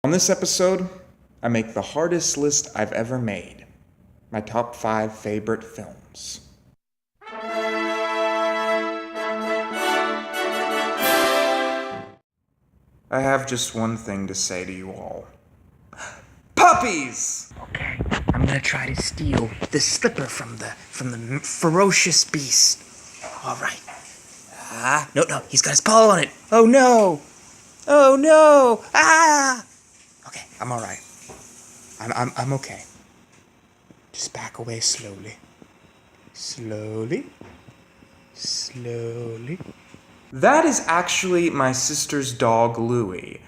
On this episode, I make the hardest list I've ever made. My top 5 favorite films. I have just one thing to say to you all. Puppies! Okay, I'm gonna try to steal the slipper from the ferocious beast. All right. No, he's got his paw on it. Oh no! Oh no! Ah! Okay, I'm all right. I'm okay. Just back away slowly. Slowly. That is actually my sister's dog, Louie.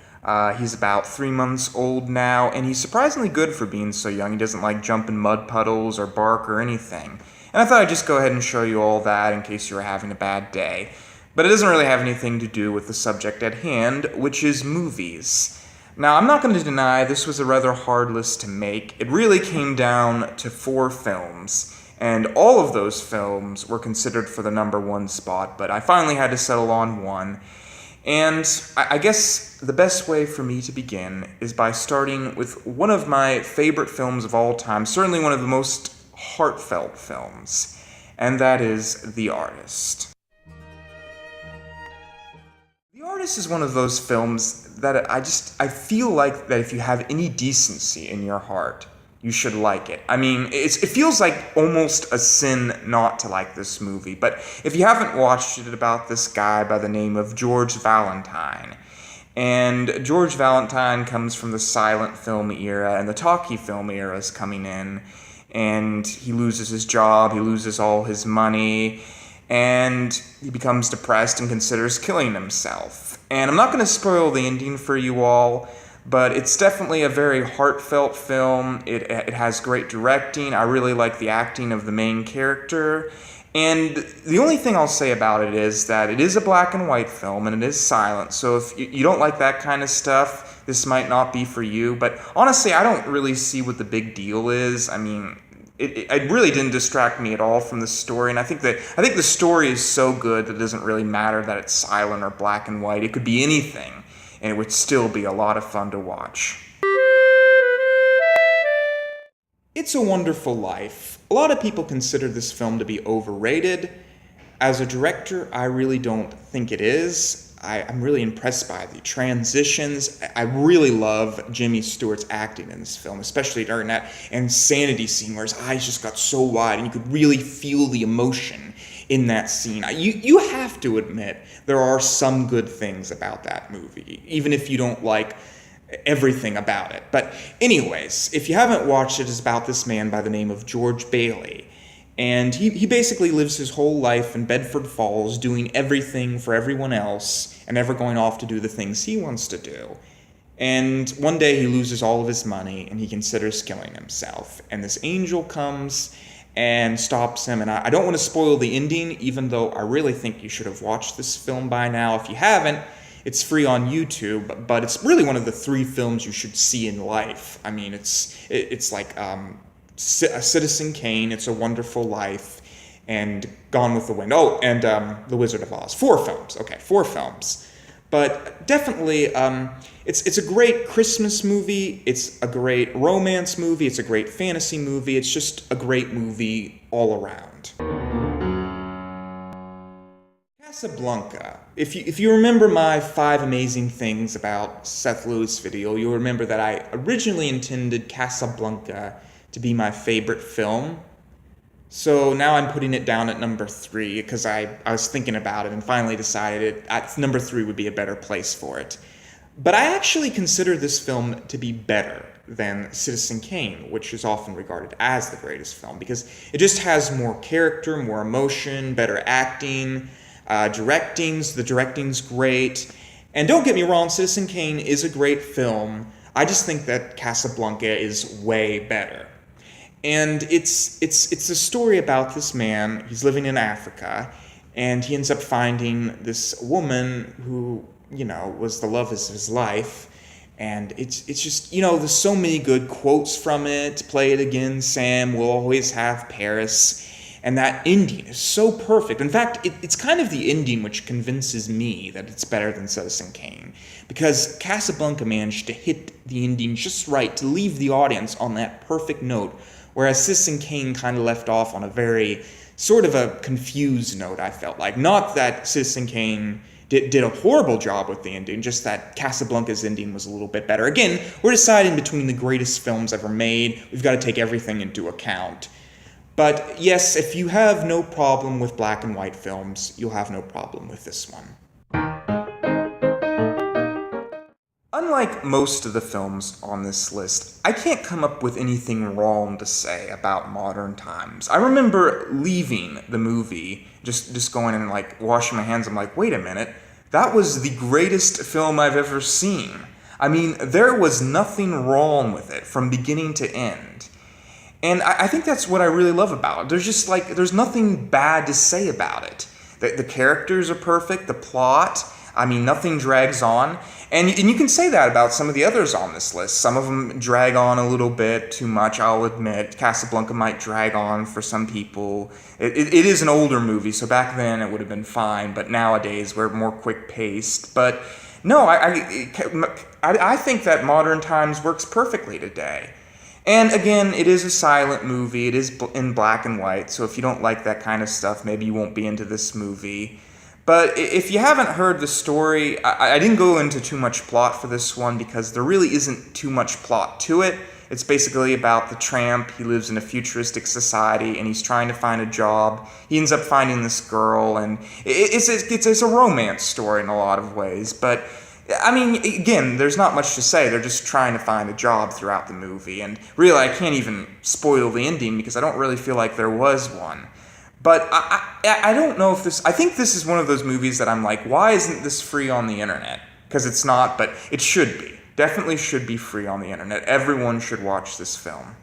He's about 3 months old now, and he's surprisingly good for being so young. He doesn't like jump in mud puddles or bark or anything. And I thought I'd just go ahead and show you all that in case you were having a bad day. But it doesn't really have anything to do with the subject at hand, which is movies. Now, I'm not going to deny this was a rather hard list to make. It really came down to 4 films. And all of those films were considered for the number 1 spot, but I finally had to settle on one. And I guess the best way for me to begin is by starting with one of my favorite films of all time, certainly one of the most heartfelt films, and that is The Artist. The Artist is one of those films that I feel like that if you have any decency in your heart, you should like it. I mean, it feels like almost a sin not to like this movie, but if you haven't watched it, about this guy by the name of George Valentine. And George Valentine comes from the silent film era, and the talkie film era is coming in, and he loses his job, he loses all his money, and he becomes depressed and considers killing himself. And I'm not going to spoil the ending for you all, but it's definitely a very heartfelt film. It has great directing. I really like the acting of the main character. And the only thing I'll say about it is that it is a black and white film, and it is silent. So if you don't like that kind of stuff, this might not be for you. But honestly, I don't really see what the big deal is. I mean, it really didn't distract me at all from the story. And I think the story is so good that it doesn't really matter that it's silent or black and white. It could be anything, and it would still be a lot of fun to watch. It's a Wonderful Life. A lot of people consider this film to be overrated. As a director, I really don't think it is. I'm really impressed by the transitions. I really love Jimmy Stewart's acting in this film, especially during that insanity scene where his eyes just got so wide and you could really feel the emotion in that scene. You have to admit there are some good things about that movie, even if you don't like everything about it. But anyways, if you haven't watched it, it's about this man by the name of George Bailey. And he basically lives his whole life in Bedford Falls doing everything for everyone else and never going off to do the things he wants to do. And one day he loses all of his money and he considers killing himself. And this angel comes and stops him. And I don't want to spoil the ending, even though I really think you should have watched this film by now. If you haven't, it's free on YouTube, but it's really one of the 3 films you should see in life. I mean, it's like Citizen Kane, It's a Wonderful Life, and Gone with the Wind. Oh, and The Wizard of Oz. 4 films. Okay, 4 films. But definitely, it's a great Christmas movie. It's a great romance movie. It's a great fantasy movie. It's just a great movie all around. Casablanca. If you remember my 5 amazing things about Seth Lewis video, you'll remember that I originally intended Casablanca to be my favorite film. So now I'm putting it down at number 3 because I was thinking about it and finally decided number 3 would be a better place for it. But I actually consider this film to be better than Citizen Kane, which is often regarded as the greatest film, because it just has more character, more emotion, better acting, the directing's great. And don't get me wrong, Citizen Kane is a great film. I just think that Casablanca is way better. And it's a story about this man. He's living in Africa, and he ends up finding this woman who, was the love of his life. And it's just, there's so many good quotes from it. Play it again, Sam. We'll always have Paris. And that ending is so perfect. In fact, it's kind of the ending which convinces me that it's better than Citizen Kane. Because Casablanca managed to hit the ending just right to leave the audience on that perfect note, whereas Citizen Kane kind of left off on a very sort of a confused note, I felt like. Not that Citizen Kane did a horrible job with the ending, just that Casablanca's ending was a little bit better. Again, we're deciding between the greatest films ever made. We've got to take everything into account. But yes, if you have no problem with black and white films, you'll have no problem with this one. Unlike most of the films on this list, I can't come up with anything wrong to say about Modern Times. I remember leaving the movie, just going and like washing my hands. I'm like, wait a minute, that was the greatest film I've ever seen. I mean, there was nothing wrong with it from beginning to end. And I think that's what I really love about it. There's nothing bad to say about it. The characters are perfect, the plot, I mean, nothing drags on. And you can say that about some of the others on this list. Some of them drag on a little bit too much, I'll admit. Casablanca might drag on for some people. It is an older movie, so back then it would have been fine, but nowadays we're more quick-paced. But no, I think that Modern Times works perfectly today. And again, it is a silent movie. It is in black and white, so if you don't like that kind of stuff, maybe you won't be into this movie. But if you haven't heard the story, I didn't go into too much plot for this one because there really isn't too much plot to it. It's basically about the tramp. He lives in a futuristic society and he's trying to find a job. He ends up finding this girl, and it's a romance story in a lot of ways. But I mean, again, there's not much to say. They're just trying to find a job throughout the movie. And really, I can't even spoil the ending because I don't really feel like there was one. But I don't know if this... I think this is one of those movies that I'm like, why isn't this free on the internet? Because it's not, but it should be. Definitely should be free on the internet. Everyone should watch this film.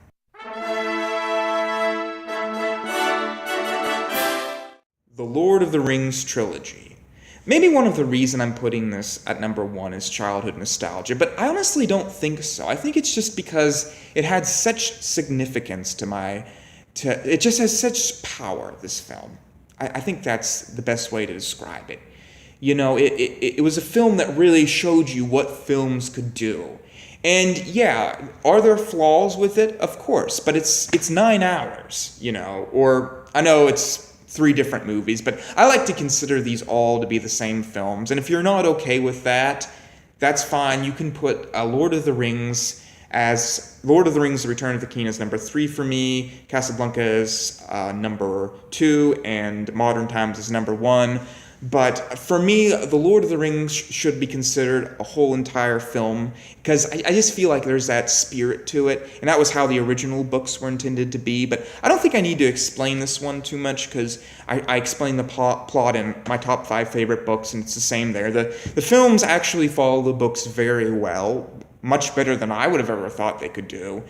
The Lord of the Rings trilogy. Maybe one of the reasons I'm putting this at number 1 is childhood nostalgia, but I honestly don't think so. I think it's just because it had such significance it just has such power, this film. I think that's the best way to describe it. You know, it was a film that really showed you what films could do. And yeah, are there flaws with it? Of course, but it's 9 hours, you know, or I know it's 3 different movies, but I like to consider these all to be the same films. And if you're not okay with that, that's fine. You can put Lord of the Rings as Lord of the Rings: The Return of the King is number 3 for me, Casablanca is number 2, and Modern Times is number 1. But for me, The Lord of the Rings should be considered a whole entire film, because I just feel like there's that spirit to it, and that was how the original books were intended to be. But I don't think I need to explain this one too much, because I explained the plot in my top 5 favorite books, and it's the same there. The films actually follow the books very well, much better than I would have ever thought they could do.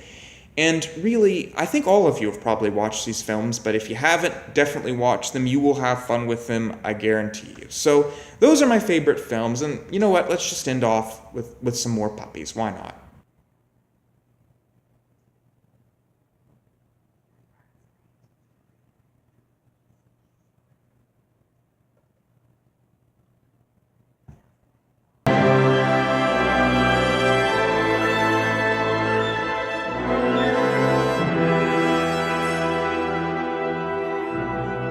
And really, I think all of you have probably watched these films, but if you haven't, definitely watch them. You will have fun with them, I guarantee you. So those are my favorite films, and you know what? Let's just end off with some more puppies. Why not?